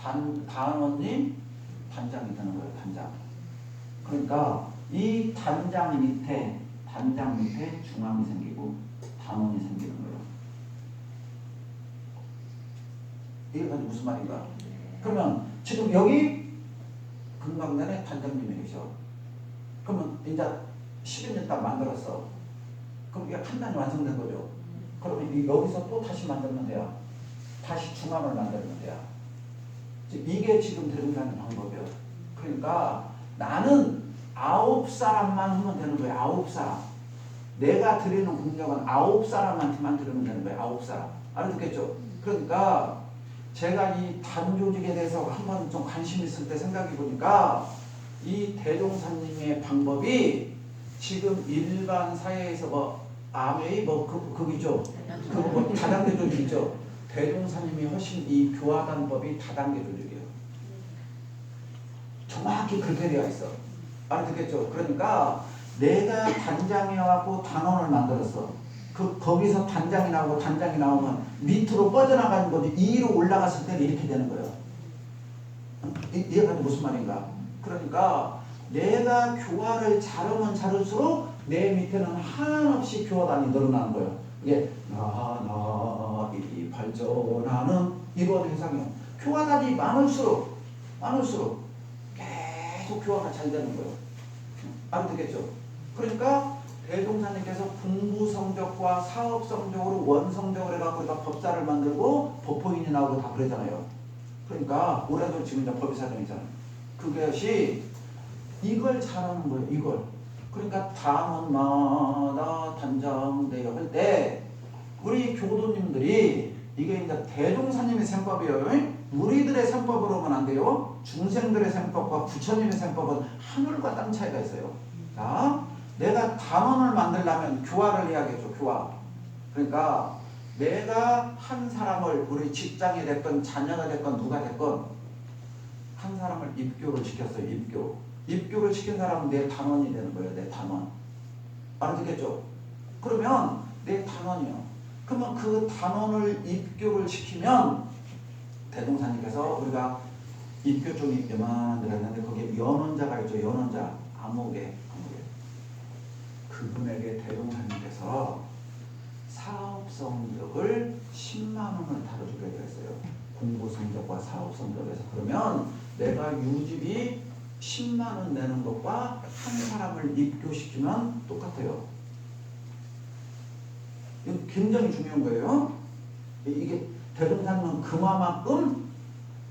단원님 단장이 되는 거예요. 단장. 그러니까 이 단장 밑에 중앙이 생기고 단원이 생기는 거예요. 이게 무슨 말인가? 그러면 지금 여기 금강단에 단장님이 계셔. 그러면 이제 11년 딱 만들었어. 그럼 이게 한 단이 완성된 거죠. 그러면 여기서 또 다시 만들면 돼요. 다시 중앙을 만들면 돼요. 이게 지금 대동사는 방법이에요. 그러니까 나는 9사람만 하면 되는 거예요. 9사람. 내가 드리는 공격은 9사람한테만 드리면 되는 거예요. 9사람. 알아듣겠죠? 그러니까 제가 이 단조직에 대해서 한번 좀 관심 있을 때 생각해 보니까 이 대종사님의 방법이 지금 일반 사회에서 뭐 아메이 그거죠. 그 다단계 조직이죠. 대종사님이 훨씬 이 교화단법이 다단계 조직이에요. 정확히 그렇게 되어 있어. 알아듣겠죠? 그러니까 내가 단장이어갖고 단원을 만들었어. 거기서 단장이 나오고 단장이 나오면 밑으로 뻗어나가는 거지. 2로 올라갔을 때는 이렇게 되는 거예요. 이해가 무슨 말인가? 그러니까 내가 교화를 잘하면 잘할수록 내 밑에는 한없이 교화단이 늘어나는 거예요. 이게 이 발전하는 이런 현상이에요. 교화단이 많을수록 계속 교화가 잘 되는 거예요. 알아듣겠죠? 그러니까 대종사님께서 공부 성적과 사업 성적으로 원성적으로 해갖고 법사를 만들고 법호인이 나오고 다 그러잖아요. 그러니까 올해도 지금 이제 법의사정이잖아요. 그것이 이걸 잘하는 거예요. 이걸. 그러니까 단원마다 단장대회 할 때 우리 교도님들이 이게 이제 대종사님의 셈법이에요. 우리들의 셈법으로는 안 돼요. 중생들의 셈법과 부처님의 셈법은 하늘과 땅 차이가 있어요. 자, 내가 단원을 만들려면 교화를 해야겠죠. 교화. 그러니까 내가 한 사람을 우리 직장이 됐건 자녀가 됐건 누가 됐건 한 사람을 입교를 시켰어요. 입교를 시킨 사람은 내 단원이 되는 거예요. 내 단원. 알아듣겠죠? 그러면 내 단원이요. 그러면 그 단원을 입교를 시키면 대종사님께서 우리가 입교 쪽이 요만들었는데 거기에 연원자가 있죠. 연원자. 암흑에. 그분에게 대종사님께서 사업 성적을 10만 원을 다뤄주게 됐어요. 공부 성적과 사업 성적에서. 그러면 내가 유지비 10만 원 내는 것과 한 사람을 입교시키면 똑같아요. 이거 굉장히 중요한 거예요. 이게 대종사님은 그만큼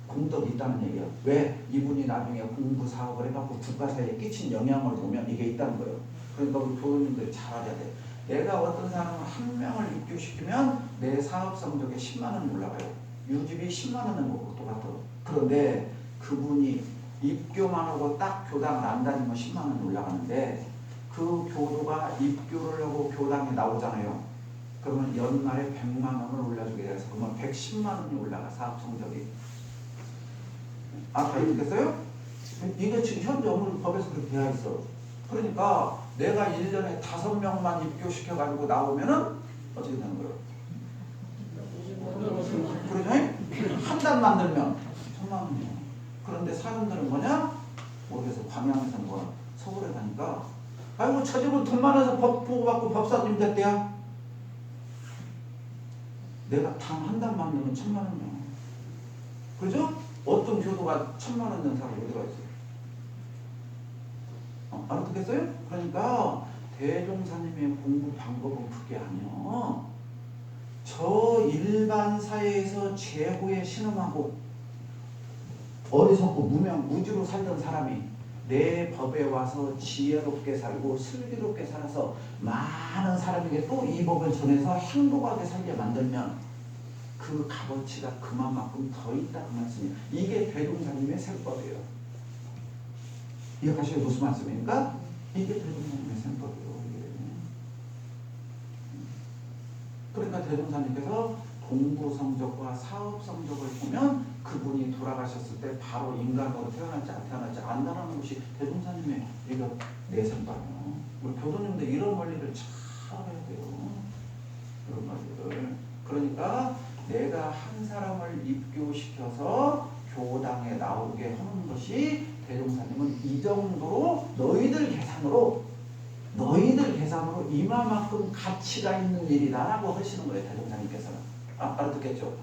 공덕이 있다는 얘기예요. 왜? 이분이 나중에 공부 사업을 해갖고 국가 사회에 끼친 영향을 보면 이게 있다는 거예요. 그러니까 우리 교우님들이 잘 알아야 돼. 내가 어떤 사람을 한 명을 입교시키면 내 사업 성적에 10만 원이 올라가요. 유지비 10만 원 내는 거고 똑같아. 그런데 그분이 입교만 하고 딱 교당을 안 다니면 10만 원이 올라가는데 그 교도가 입교를 하고 교당에 나오잖아요. 그러면 연말에 100만 원을 올려주게 돼서 그러면 110만 원이 올라가. 사업 성적이. 다 읽겠어요? 이게 지금 현재 오늘 법에서 그렇게 되어 있어. 그러니까 내가 1년에 5명만 입교시켜가지고 나오면은 어떻게 되는 거예요? 그러죠? 한 달 만들면 1,000만 원이에요. 그런데 사람들은 뭐냐? 모르겠어. 광양에서 뭐 서울에 가니까 아이고 저 집은 돈 많아서 법 보고 받고 법사님 됐대야. 내가 당 한 달 만들면 1,000만 원이야. 그죠? 어떤 교도가 1,000만 원 낸 사람이 어디가 있어요? 알아듣겠어요? 그러니까 대종사님의 공부 방법은 그게 아니야. 저 일반 사회에서 최고의 신음하고 어리석고 무지로 살던 사람이 내 법에 와서 지혜롭게 살고 슬기롭게 살아서 많은 사람에게 또 이 법을 전해서 행복하게 살게 만들면 그 값어치가 그만큼 더 있다 그 말씀이에요. 이게 대종사님의 셈법이에요. 이해가시죠? 무슨 말씀입니까? 이게 대종사님의 셈법이에요. 그러니까 대종사님께서 공부 성적과 사업 성적을 보면 그분이 돌아가셨을 때 바로 인간으로 태어날지 안 태어날지 안다라는 것이 대종사님의 이거 내셈법이에요. 우리 교도님들 이런 원리를 잘 알아야 돼요. 이런 원리를. 그러니까 내가 한 사람을 입교시켜서 교당에 나오게 하는 것이 대종사님은 이 정도로 너희들 계산으로 이만큼 가치가 있는 일이다라고 하시는 거예요. 대종사님께서는. 알아듣겠죠?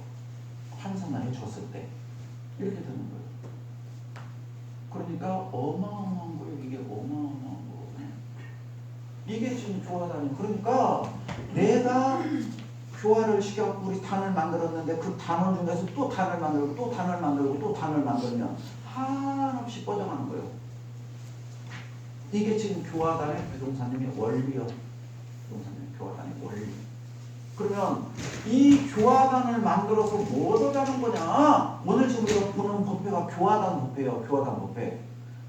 환상을 해줬을 때 이렇게 되는 거예요. 그러니까 어마어마한 거예요. 이게 어마어마한 거예요. 이게 지금 교화단이. 그러니까 내가 교화를 시켜서 우리 단을 만들었는데 그 단원 중에서 또 단을 만들고 또 단을 만들고 또 단을 만들면 한없이 뻗어가는 거예요. 이게 지금 교화단의 대종사님의 원리요. 대종사님의 교화단의 원리. 그러면 이 교화단을 만들어서 뭐 얻어가는 거냐? 오늘 지금 우리가 보는 법회가 교화단 법회예요. 교화단 법회.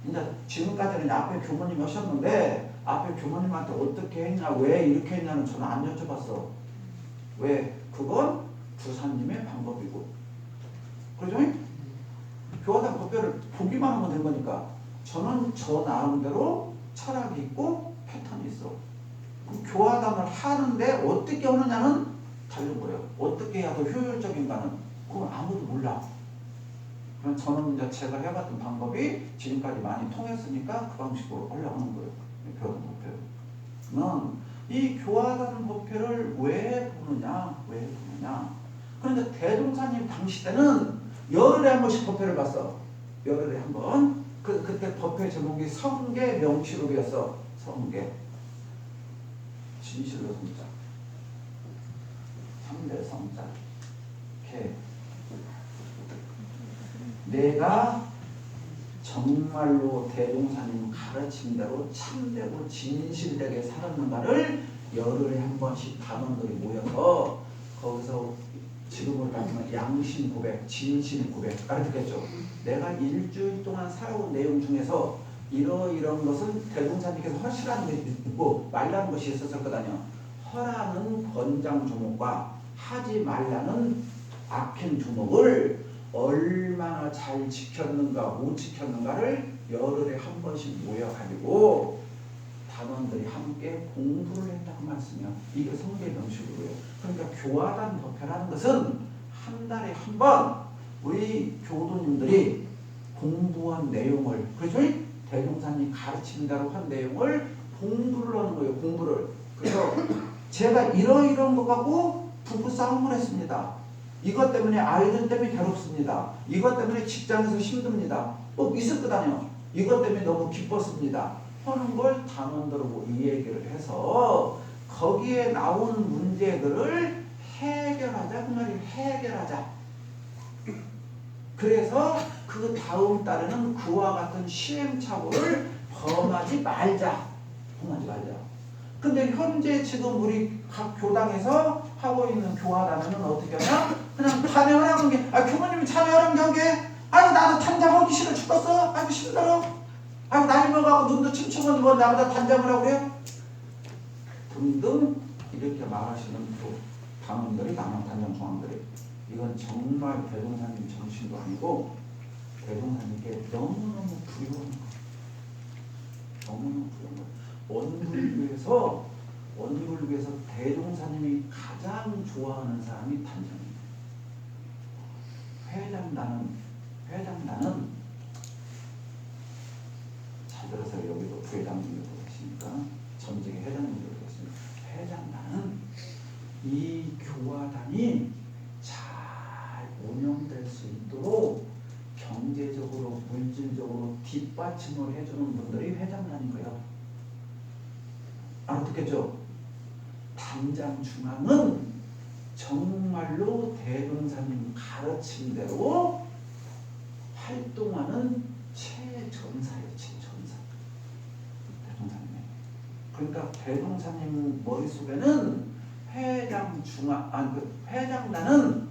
이제 지금까지는 앞에 교모님이 하셨는데 앞에 교모님한테 어떻게 했냐, 왜 이렇게 했냐는 저는 안 여쭤봤어. 왜? 그건 부사님의 방법이고. 그러죠? 교화단 법회를 보기만 하면 된 거니까. 저는 저 나름대로 철학이 있고 패턴이 있어. 교화단을 하는데 어떻게 하느냐는 다른 거예요. 어떻게 해야 더 효율적인가는 그건 아무도 몰라. 그럼 저는 이제 제가 해봤던 방법이 지금까지 많이 통했으니까 그 방식으로 올라가는 거예요. 교화단 법회는 이 교화단 법회를 왜 보느냐? 그런데 대종사님 당시 때는 열흘에 한 번씩 법회를 봤어. 열흘에 한 번. 그때 법회 제목이 성계 명치록이었어. 성계. 진실로 성자. 3대 성자. 개. 내가 정말로 대종사님 가르침대로 참되고 진실되게 살았는가를 열흘에 한 번씩 단원들이 모여서 거기서 지금으로 따지면 양심 고백, 진심 고백 알아듣겠죠? 내가 일주일 동안 살아온 내용 중에서 이런 것은 대종사님께서 허시라는 게 있고 말라는 것이 있었을 거다요. 허라는 권장 조목과 하지 말라는 악행 조목을 얼마나 잘 지켰는가 못 지켰는가를 열흘에 한 번씩 모여가지고 단원들이 함께 공부를 했다고 말씀이요. 이게 성계 명식으로요. 그러니까 교화단 법회라는 것은 한 달에 한 번 우리 교도님들이 공부한 내용을, 그렇죠? 대종사님 가르친 대로 한 내용을 공부를 하는 거예요. 공부를. 그래서 제가 이런 거 갖고 부부싸움을 했습니다. 이것 때문에 아이들 때문에 괴롭습니다. 이것 때문에 직장에서 힘듭니다. 뭐 있을 거다요. 이것 때문에 너무 기뻤습니다. 하는 걸 단원들하고 이 얘기를 해서 거기에 나온 문제들을 해결하자. 그 말이 해결하자. 그래서 그 다음 달에는 그와 같은 시행착오를 범하지 말자. 근데 현재 지금 우리 각 교당에서 하고 있는 교화단은 어떻게 하냐? 그냥 단행하라는 게, 교모님이 참여하라는 게, 나도 단장하기 싫어 죽겠어. 힘들어. 나이 먹어가고 눈도 침침한데 뭐 나보다 단장을 하고 그래? 등등 이렇게 말하시는 단원들이 남한 단장 중앙들이 이건 정말 대종사님 정신도 아니고 대종사님께 너무너무 부유한 거예요. 너무너무 부유한 거예요. 원불교에서 대종사님이 가장 좋아하는 사람이 단장입니다. 회장단은 잘 들어서 여기도 부회장님들도 계시니까 전직의 회장님들도 계시니까 회장단은 이 교화단이 잘 운영될 수 있도록 경제적으로 물질적으로 뒷받침을 해주는 분들이 회장단인 거예요. 알아듣겠죠? 단장 중앙은 정말로 대종사님 가르침대로 활동하는 최전사예요. 최전사. 대종사님. 그러니까 대종사님 머릿속에는 회장단은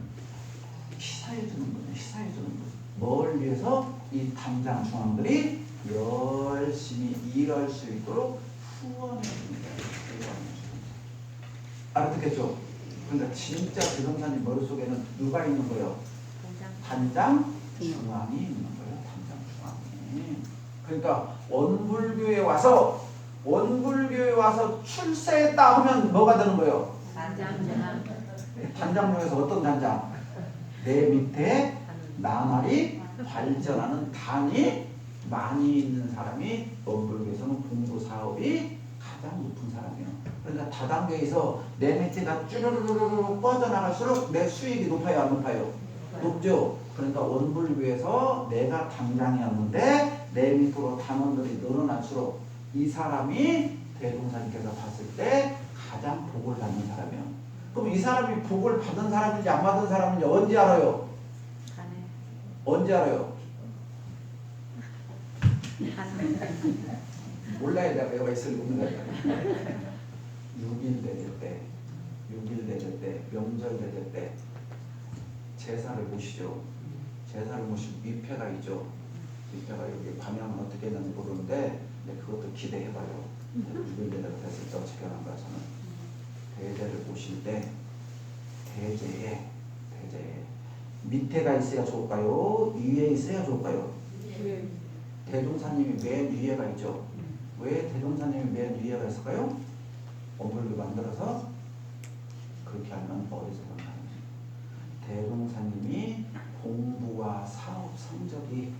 시사해주는 거예요. 시사해주는 거예요. 뭘 위해서? 이 단장 중앙들이 열심히 일할 수 있도록 후원해주는 거예요. 알아듣겠죠? 그러니까 진짜 대종사님 머릿속에는 누가 있는 거예요? 단장 중앙이 있는 거예요. 단장 중앙이. 그러니까 원불교에 와서 출세했다 하면 뭐가 되는 거예요? 단장 중에서 어떤 단장? 내 밑에 나날이 발전하는 단이 많이 있는 사람이 원불교에서는 공부 사업이 가장 높은 사람이에요. 그러니까 다단계에서 내 밑에가 쭈르르르 뻗어나갈수록 내 수익이 높아요, 안 높아요? 높죠. 그러니까 원불교에서 내가 당장이었는데 내 밑으로 단원들이 늘어날수록 이 사람이 대종사님께서 봤을 때 가장 복을 받는 사람이에요. 그럼 이 사람이 복을 받은 사람인지 안 받은 사람인지 언제 알아요? 언제 알아요? 몰라야 내가 외가 있을 리 없는 거야. 6일 되실 때, 6일 되실 때, 명절 되실 때 제사를 모시죠. 제사를 모시면 위패가 있죠. 위패가 여기 방향은 어떻게 했는지 모르는데 그것도 기대해봐요. 6일 되실 됐을 때 어떻게 하는가 저는. 대제를 모실 때 대제에 밑에가 있어야 좋을까요? 위에 있어야 좋을까요? 대종사님이 맨 위에가 있죠. 왜 대종사님이 맨 위에가 있을까요? 원불교 만들어서 그렇게 하면 어리석은 사람이에요. 대종사님이 공부와 사업 성적이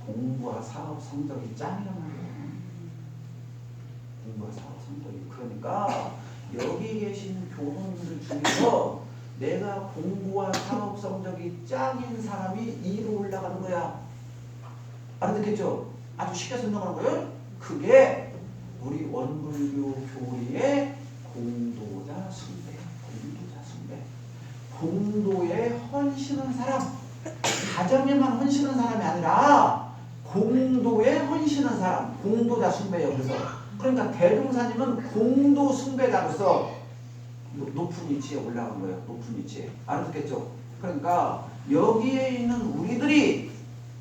공부와 사업 성적이 짱이란 말이에요. 공부와 사업 성적이. 그러니까 여기 계신 교도님들 중에서 내가 공부와 사업 성적이 짱인 사람이 2로 올라가는 거야. 알아듣겠죠? 아주 쉽게 설명하는 거예요. 그게 우리 원불교 교리의 공도자 숭배. 공도에 헌신한 사람. 가정에만 헌신한 사람이 아니라 공도에 헌신한 사람. 공도자 숭배예요. 그러니까 대종사님은 공도 숭배자로서 높은 위치에 올라간 거예요. 높은 위치에. 알아듣겠죠? 그러니까 여기에 있는 우리들이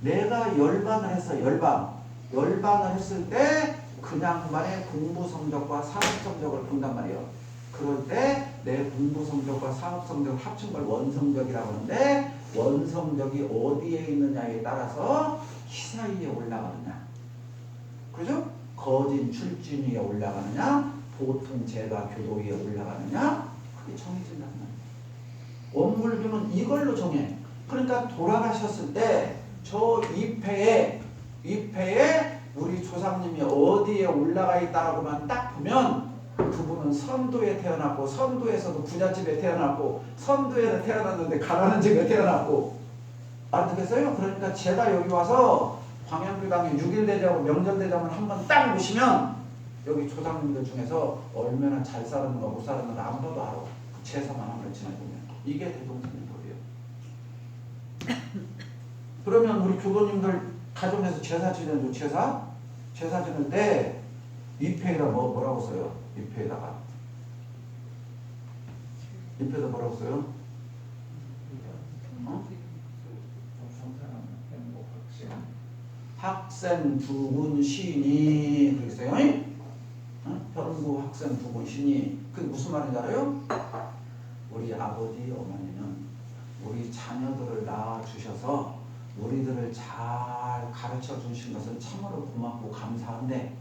내가 열반을 했어. 열반을 했을 때 그냥만의 공부 성적과 사업 성적을 본단 말이에요. 그럴 때 내 공부 성적과 사업 성적을 합친 걸 원성적이라고 하는데 원성적이 어디에 있느냐에 따라서 희사위에 올라가느냐. 그죠? 거진 출진 위에 올라가느냐, 보통 제가 교도 위에 올라가느냐, 그게 정해진단 말이에요. 원불교는 이걸로 정해. 그러니까 돌아가셨을 때 저 위패에 우리 조상님이 어디에 올라가 있다라고만 딱 보면 그분은 선도에 태어났고, 선도에서도 부잣집에 태어났고, 선도에 태어났는데 가난한 집에 태어났고, 알아듣겠어요? 그러니까 제가 여기 와서 광양교당에 6일 대자고 명절 대자만 한번 딱 보시면 여기 조상님들 중에서 얼마나 잘 살았는가 못 살았는가 안 봐도 알아. 그 제사만 한번 지내보면. 이게 대동사님 법이에요. 그러면 우리 교도님들 가정에서 제사 지내죠. 제사 지낼 때 위패에다 뭐라고 써요? 위패에다가 뭐라고 써요? 학생 두군 신이 그렇게 써요. 현구 학생 두군 신이. 그게 무슨 말인지 알아요? 우리 아버지 어머니는 우리 자녀들을 낳아주셔서 우리들을 잘 가르쳐 주신 것은 참으로 고맙고 감사한데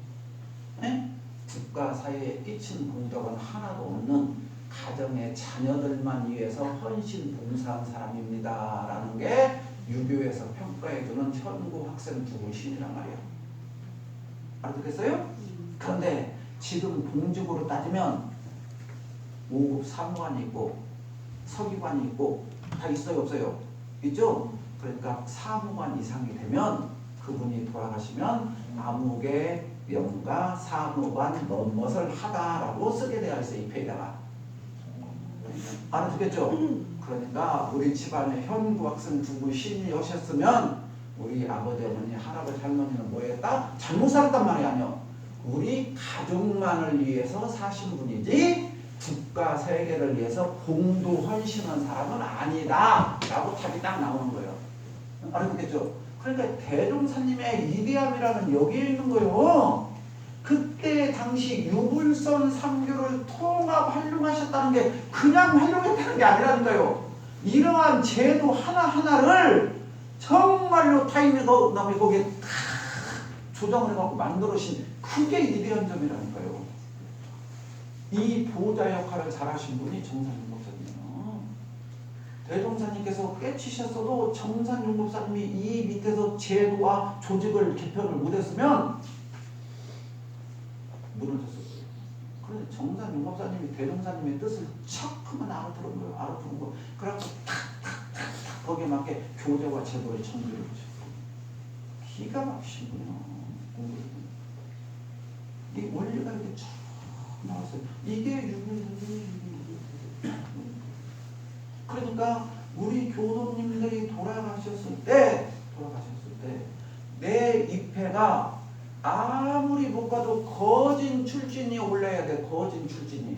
국가 사회에 끼친 공덕은 하나도 없는 가정의 자녀들만 위해서 헌신 봉사한 사람입니다 라는 게 유교에서 평가해주는 현구 학생 두군 신이란 말이에요. 알아듣겠어요? 그런데 지금 공직으로 따지면 5급 사무관이 있고 서기관이 있고 다 있어요 없어요? 있죠? 그러니까 사무관 이상이 되면 그분이 돌아가시면 암흑의 명가 사무관 뭐뭇을 하다라고 쓰게 되어 있어요. 이 페이지가. 알아듣겠죠? 그러니까 우리 집안에 현구 학생 두분 신이 오셨으면 우리 아버지 어머니 할아버지 할머니는 뭐 했다? 잘못 살았단 말이 아니요. 우리 가족만을 위해서 사신 분이지 국가 세계를 위해서 공도 헌신한 사람은 아니다 라고 답이 딱 나오는 거예요. 알아듣겠죠? 그러니까 대종사님의 이대함이라는 여기에 있는 거예요. 그때 당시 유불선 삼교를 통합 활용하셨다는 게 그냥 활용했다는 게 아니라니까요. 이러한 제도 하나하나를 정말로 타임에 남이 거기에 다 조정을 해갖고 만들어신 그게 이대한 점이라니까요. 이 보호자 역할을 잘하신 분이 정사님 목사님이에요. 대종사님께서 깨치셨어도 정산용법사님이 이 밑에서 제도와 조직을 개편을 못했으면 무너졌을 거예요. 그런데 정산용법사님이 대종사님의 뜻을 척하면 알아들은 거예요. 알아듣는 거. 그래서 탁탁탁탁 거기에 맞게 교재와 제도를 정비를 해줘. 기가 막히시군요. 이 원리가 이렇게 쫙 나왔어요. 이게 그러니까 우리 교도님들이 돌아가셨을 때 내 입회가 아무리 못 가도 거진 출진이 올라야 돼. 거진 출진이.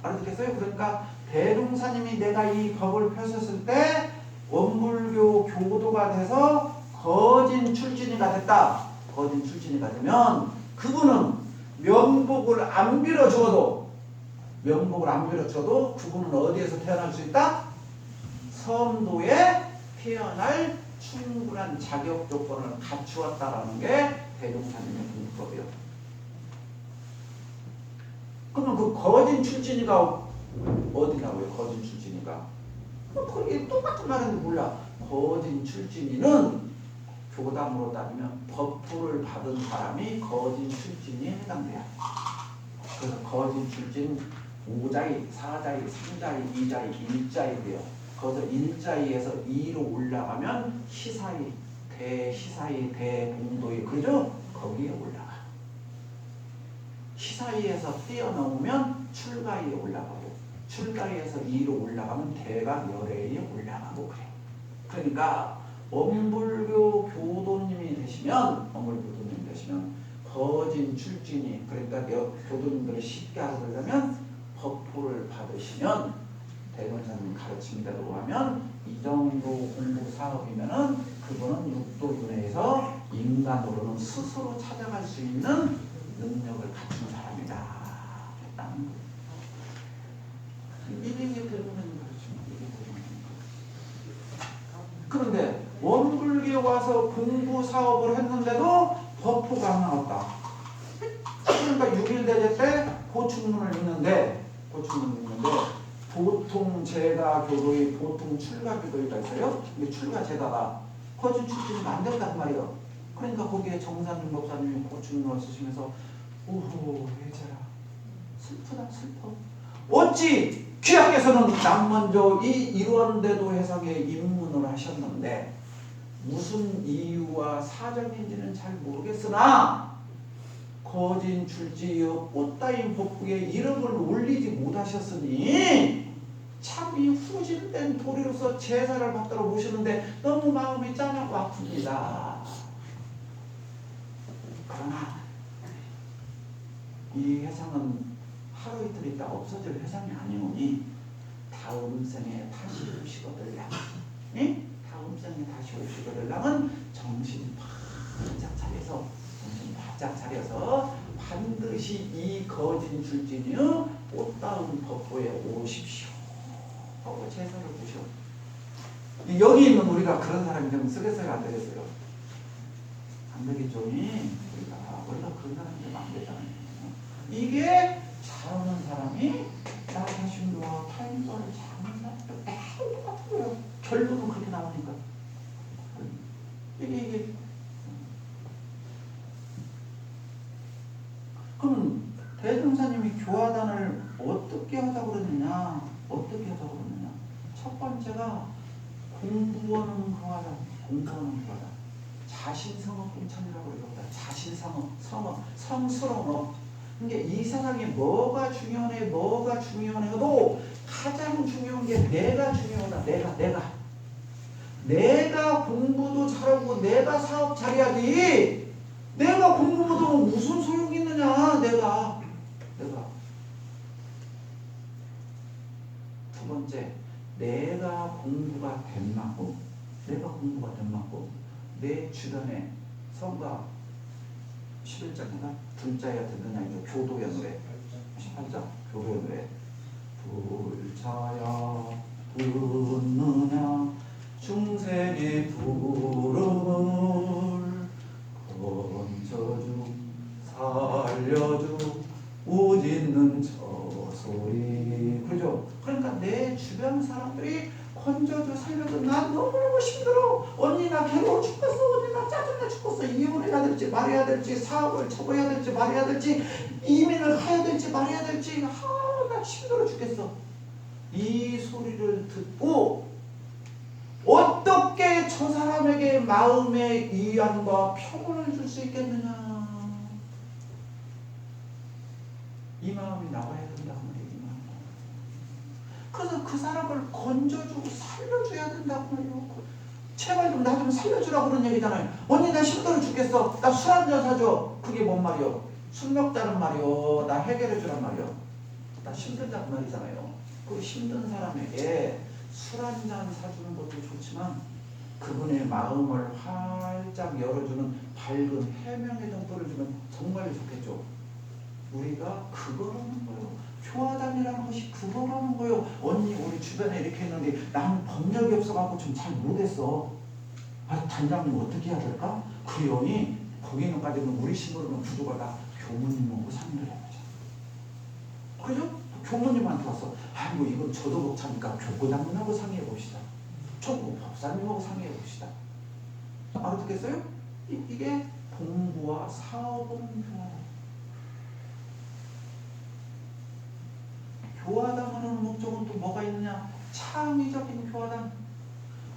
알아듣겠어요? 그러니까 대종사님이 내가 이 법을 펴셨을 때 원불교 교도가 돼서 거진 출진이가 됐다. 거진 출진이가 되면 그분은 명복을 안 빌어주어도 그분은 어디에서 태어날 수 있다? 섬도에 태어날 충분한 자격 조건을 갖추었다라는 게 대종사님의 분법이에요. 그러면 그 거진 출진이가 어디냐고요? 거진 출진이가 그게 똑같은 말인데 몰라. 거진 출진이는 교담으로 따지면 법부를 받은 사람이 거진 출진에 해당돼요. 그래서 거진 출진 5자위, 4자위, 3자위, 2자위, 1자위 돼요. 거기서 1자위에서 2로 올라가면 시사위, 대시사위, 대봉도위, 그죠? 거기에 올라가. 시사위에서 뛰어넘으면 출가위에 올라가고, 출가위에서 2로 올라가면 대가 열애에 올라가고 그래. 그러니까 원불교 교도님이 되시면 거진 출진이, 그러니까 교도님들을 쉽게 알아들려면 법포를 받으시면 대종사님 가르침대로 하면 이 정도 공부 사업이면은 그분은 육도윤회에서 인간으로는 스스로 찾아갈 수 있는 능력을 갖춘 사람이다 했다는 거예요. 이게 대종사님 가르침입니다. 그런데 원불교에 와서 공부 사업을 했는데도 법포가 안 나왔다. 그러니까 6일 대제 때 보충문을 읽는데 보통 제가 교도의 보통 출가 교도가 있어요. 이게 출가 제가가 거진 출진이 안 된단 말이에요. 그러니까 거기에 정산윤 법사님이 보충문을 쓰시면서 오호 해제라 슬프다 슬퍼. 어찌 귀하께서는 남 먼저 이 이루원대도 해상에 입문을 하셨는데 무슨 이유와 사정인지는 잘 모르겠으나 거진 출지여 꽃다인 법국에 이름을 올리지 못하셨으니 참 이 후진된 도리로서 제사를 받들어 모시는데 너무 마음이 짠하고 아픕니다. 그러나 이 회상은 하루 이틀 있다 없어질 회상이 아니오니 다음 생에 다시 오시거들라. 예? 다음 생에 다시 오시거들라면 정신 바짝 차려서 반드시 이 거진 출진이여 꽃다운 법보에 오십시오 하고 제사를 보셔. 여기 있는 우리가 그런 사람이 되면 쓰겠어요? 안 되겠어요? 안 되겠죠? 우리가 그런 사람이 되면 안 되잖아요. 이게 잘하는 사람이 나 자신과 타인과를 잘하는 사람이 매우 똑같은 거예요. 결론은 그렇게 나오니까. 이게 그럼 대종사님이 교화단을 어떻게 하자고 그러느냐? 첫 번째가 공부하는 교화단. 자신성업 공천이라고 그러거든. 자신성업, 성스러운. 그러니까 이 세상에 뭐가 중요해도 가장 중요한 게 내가 중요하다. 내가 공부도 잘하고 내가 사업 잘해야지. 내가 공부 못하면 무슨 소용이 있느냐. 내가. 두 번째, 내가 공부가 된 만큼 내 주변에 성가 11장인가? 둘자야 듣느냐 이거 교도의 노래 18장 교도의 노래 둘자야 듣느냐 중생의 부름을 건져주 살려주 오짖는 저 소리. 그죠? 그러니까 내 주변 사람들이 건져 살려줘. 난 너무너무 힘들어. 언니 나 괴로워 죽겠어. 언니 나 짜증나 죽겠어. 이혼해야 될지 말해야 될지, 사업을 접어야 될지 말해야 될지, 이민을 가야 될지 말해야 될지, 나 힘들어 죽겠어. 이 소리를 듣고 어떻게 저 사람에게 마음의 위안과 평온을 줄 수 있겠느냐. 이 마음이 나와야 된다고 말이에요. 이 마음. 그래서 그 사람을 건져주고 살려줘야 된다고 말이에요. 제발 좀 나 좀 살려주라고 그런 얘기잖아요. 언니 나 힘들어 죽겠어. 나 술 한 잔 사줘. 그게 뭔 말이요? 술 먹자는 말이요. 나 해결해 주란 말이요. 나 힘들다는 말이잖아요. 그 힘든 사람에게 술 한 잔 사주는 것도 좋지만 그분의 마음을 활짝 열어주는 밝은 해명의 등불을 주면 정말 좋겠죠. 우리가 그거라는 거예요. 교화단이라는 것이 그거라는 거예요. 언니 우리 주변에 이렇게 했는데 나는 법력이 없어가지고 좀 잘 못했어. 단장님 어떻게 해야 될까? 그러니 거기는까지는 우리 신부는 부족하다. 교무님하고 상의를 해보자. 그죠? 교무님한테 와서 아이고 이건 저도 벅차니까 교구장님하고 상의해 봅시다. 저도 법사님하고 상의해 봅시다. 알아듣겠어요? 이게 공부와 사업은 교화다. 교화당하는 목적은 또 뭐가 있느냐? 창의적인 교화당.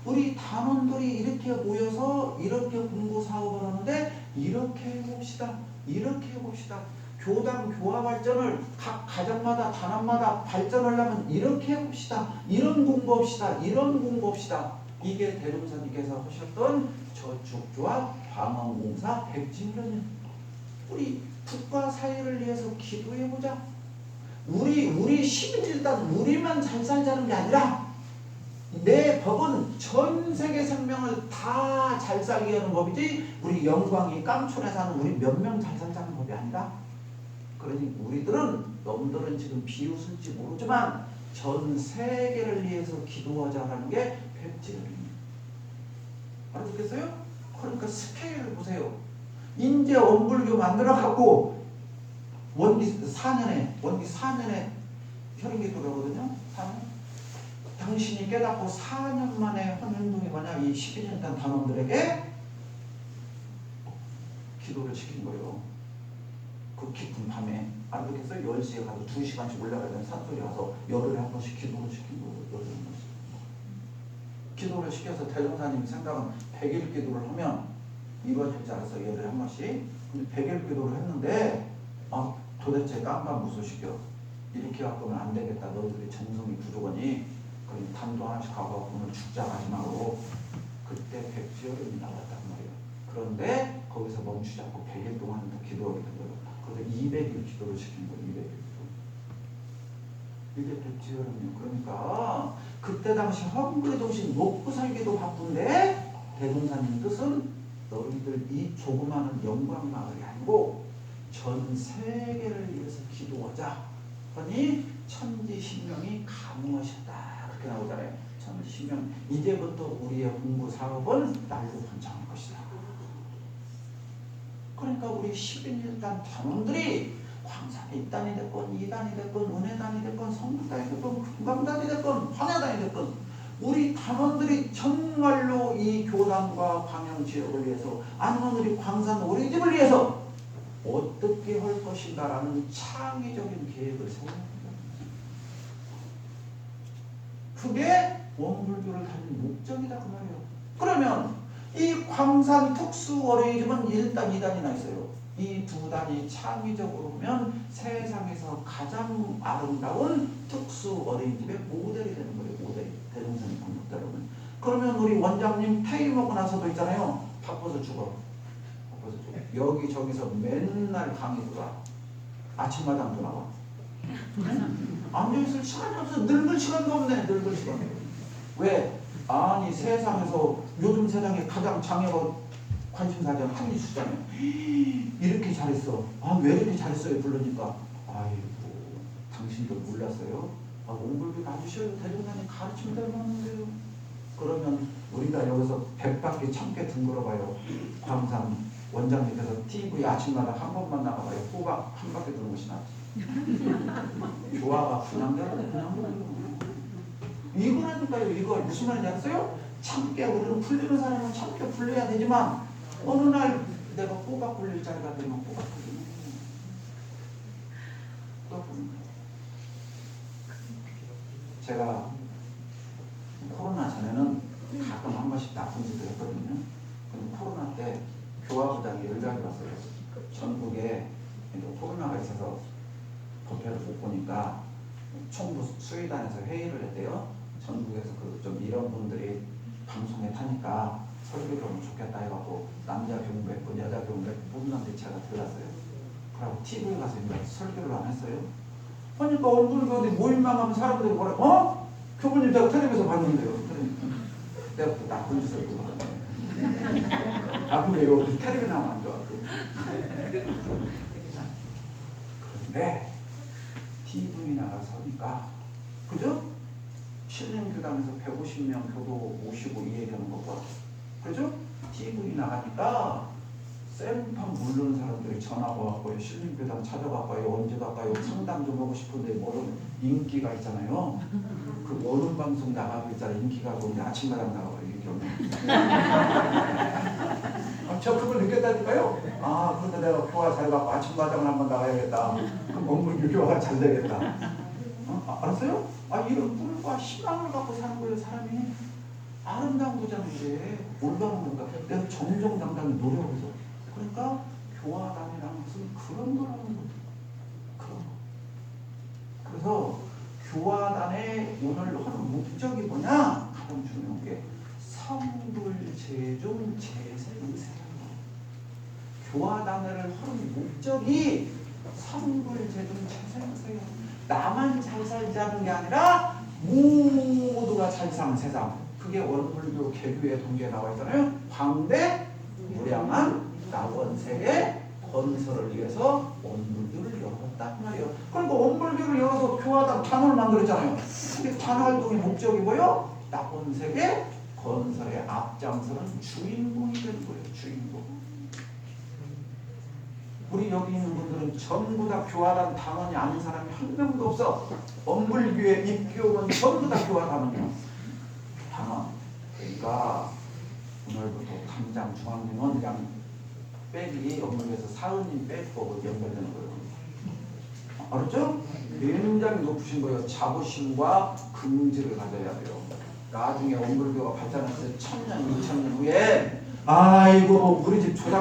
우리 단원들이 이렇게 모여서 이렇게 공부 사업을 하는데 이렇게 해봅시다. 이렇게 해봅시다. 교당 교화 발전을 각 가정마다 단원마다 발전하려면 이렇게 해봅시다. 이런 공부합시다. 이런 공부합시다. 이게 대종사님께서 하셨던 저축조합 광원공사 백진련이에요. 우리 국가 사회를 위해서 기도해보자. 우리 시민일단 우리만 잘 살자는 게 아니라 내 법은 전 세계 생명을 다 잘 살게 하는 법이지 우리 영광이 깜촌에 사는 우리 몇 명 잘 살자는 법이 아니라. 그러니 우리들은 놈들은 지금 비웃을지 모르지만 전 세계를 위해서 기도하자라는 게 백지연입니다. 알아듣겠어요? 그러니까 스케일을 보세요. 인제 원불교 만들어갖고 원기 4년에 혈인기도라거든요. 4년. 당신이 깨닫고 4년 만에 한 행동이 뭐냐? 이 11년간 단원들에게 기도를 시킨 거예요. 그 깊은 밤에. 알아듣겠어요? 10시에 가서 2시간씩 올라가야 되는 산소리 가서 열흘에 한 번씩 기도를 시킨 거예요. 열흘에 한 번씩. 기도를 시켜서 대종사님 생각은 100일 기도를 하면 이루어질 줄 알았어요. 열흘에 한 번씩. 근데 100일 기도를 했는데 도대체 깜깜 무소시켜. 이렇게 갖고는 안 되겠다. 너희들이 정성이 부족하니 그럼 단도 하나씩 가고 오늘 죽자 마지막으로. 그때 백지열음이 나왔단 말이에요. 그런데 거기서 멈추지 않고 100일 동안 더 기도하게 된 거예요. 그래서 200일 기도를 시킨 거예요. 200일 기도. 이게 백지열음이에요. 그러니까 그때 당시 헝그리 도시 먹고 살기도 바쁜데 대종사님 뜻은 너희들 이 조그마한 영광 마을이 아니고 전 세계를 위해서 기도하자. 하니 천지신명이 가능하셨다. 그렇게 나오잖아요. 천지신명. 이제부터 우리의 공부 사업은 날로 번창할 것이다. 그러니까 우리 11일단 단원들이 광산이 1단이 됐건 2단이 됐건 은혜단이 됐건 성북단이 됐건 금강단이 됐건 환야단이 됐건 우리 단원들이 정말로 이 교단과 광양지역을 위해서 아니면 우리 광산 오리집을 위해서 어떻게 할 것인가라는 창의적인 계획을 세우는 거예요. 그게 원불교를 다니는 목적이다 그 말이에요. 그러면 이 광산 특수 어린이집은 1단, 2단이나 있어요. 이 두 단이 창의적으로 보면 세상에서 가장 아름다운 특수 어린이집의 모델이 되는 거예요. 모델. 대종사님 방법대로는. 그러면 우리 원장님 퇴임하고 나서도 있잖아요. 바빠서 죽어. 여기 저기서 맨날 강의 들어와. 아침마당도 나와. 앉아있을 시간이 없어. 늙을 시간도 없네. 늙을 시간. 왜? 아니 세상에서 요즘 세상에 가장 장애가 관심사잖아. 한이수잖아요. 이렇게 잘했어. 왜 이렇게 잘했어요? 부르니까 아이고 당신도 몰랐어요? 원불교 아주 쉬워요. 대종사님 가르치면 되는데요. 그러면 우리가 여기서 100바퀴 참게 둥글어봐요. 광산 원장님께서 TV 아침마다 한 번만 나가봐요. 호박 한 바퀴 도는 것이 낫지. 교화가 그냥 되는 그냥 되는. 이거라니까요. 이거 무슨 말인지 알았어요? 참게 우리는 풀리는 사람은 참게 풀려야 되지만 어느 날 내가 꼬박 풀릴 자리가 되면 꼬박 풀리는 거예요. 제가 코로나 전에는 가끔 한 번씩 나쁜 짓을 했거든요. 근데 코로나 때 교화부장이 연락이 왔어요. 전국에 코로나가 있어서 법회를 못 보니까 총무 수의단에서 회의를 했대요. 전국에서 좀 이런 분들이 방송에 타니까 설교를 하면 좋겠다 해갖고 남자 교무 몇 분, 여자 교무 몇 분 뽑는데 제가 들어갔어요. 그러고 TV에 가서 설교를 안 했어요. 그러니까 얼굴 어디 모임만 하면 사람들이 뭐래? 어? 교수님 제가 텔레비에서 봤는데요. 내가 또 나쁜 짓을 또 하네. 나쁜 게 여기 텔레비 나오면 안 좋아. 그런데 TV에 나가서니까 그죠? 신림교당에서 150명 교도 모시고 이 얘기하는 것과 그죠? TV에 나가니까 셀판 모르는 사람들이 전화가 왔고요. 신림교당 찾아갈까요? 언제 갈까요? 상담 좀 하고 싶은데 모르는 인기가 있잖아요. 그 오는 방송 나가고 있잖아요. 인기가 오늘 아침마당 나가고 인기 오는. 저 그걸 느꼈다니까요. 아 그런데 내가 교화 잘 갖고 아침마당을 한번 나가야겠다. 그럼 업무 교화가 잘 되겠다. 알았어요? 이런 꿀과 희망을 갖고 사는 거예요. 사람이 아름다운 거잖아요. 이게 올바른 건가? 내가 정정당당히 노력해서 그러니까 교화단이라는 것은 그런 거라는 거죠. 그런 거. 그래서 교화단의 오늘 하는 목적이 뭐냐? 가장 중요한 게 성불재중 재생세요. 교화단을 하는 목적이 성불재중 재생세요. 나만 잘 살자는 게 아니라 모두가 잘 사는 세상. 그게 원불교 개교의 동기에 나와 있잖아요. 광대 무량한 낙원세계 건설을 위해서 원불교를 열었다 말이에요. 그러니까 원불교를 열어서 교화단 단원을 만들었잖아요. 근데 단활동의 목적이 뭐예요? 낙원세계 건설의 앞장서는 주인공이 되는 거예요. 주인공. 우리 여기 있는 분들은 전부 다 교화단 단원이 아닌 사람이 한 명도 없어. 원불교에 입교원 전부 다 교화단원이에요. 단원. 그러니까 오늘부터 당장 중앙님은 그냥 백이 원불교에서 사은님 백하고 연결되는 거예요. 알았죠? 굉장히 높으신 거예요. 자부심과 긍지를 가져야 돼요. 나중에 원불교가 발전해서 1000년, 2000년 후에 아이고 우리 집 조상